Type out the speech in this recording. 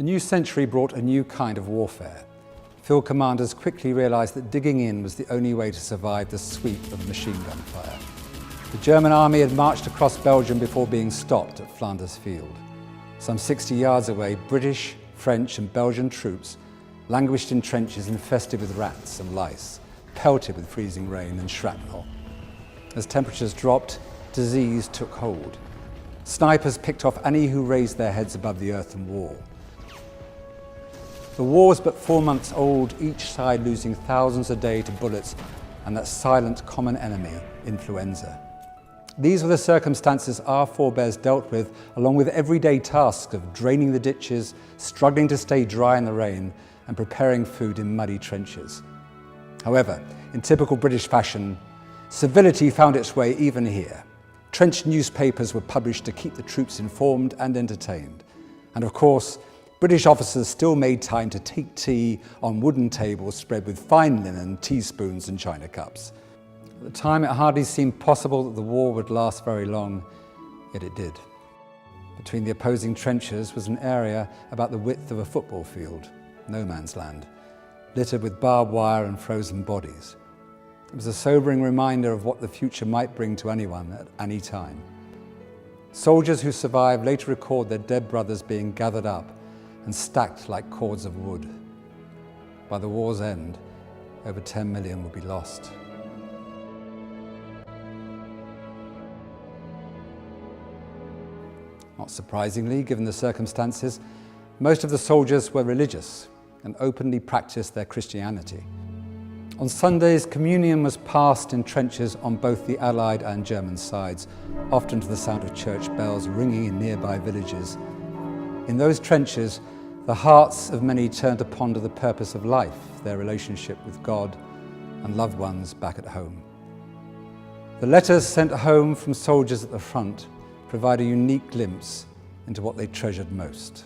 The new century brought a new kind of warfare. Field commanders quickly realised that digging in was the only way to survive the sweep of machine gun fire. The German army had marched across Belgium before being stopped at Flanders Field. Some 60 yards away, British, French and Belgian troops languished in trenches infested with rats and lice, pelted with freezing rain and shrapnel. As temperatures dropped, disease took hold. Snipers picked off any who raised their heads above the earthen wall. The war was but 4 months old, each side losing thousands a day to bullets and that silent common enemy, influenza. These were the circumstances our forebears dealt with, along with everyday tasks of draining the ditches, struggling to stay dry in the rain, and preparing food in muddy trenches. However, in typical British fashion, civility found its way even here. Trench newspapers were published to keep the troops informed and entertained. And of course, British officers still made time to take tea on wooden tables spread with fine linen, teaspoons and china cups. At the time, it hardly seemed possible that the war would last very long, yet it did. Between the opposing trenches was an area about the width of a football field, no man's land, littered with barbed wire and frozen bodies. It was a sobering reminder of what the future might bring to anyone at any time. Soldiers who survived later record their dead brothers being gathered up and stacked like cords of wood. By the war's end, over 10 million would be lost. Not surprisingly, given the circumstances, most of the soldiers were religious and openly practiced their Christianity. On Sundays, communion was passed in trenches on both the Allied and German sides, often to the sound of church bells ringing in nearby villages. In those trenches, the hearts of many turned to ponder the purpose of life, their relationship with God and loved ones back at home. The letters sent home from soldiers at the front provide a unique glimpse into what they treasured most.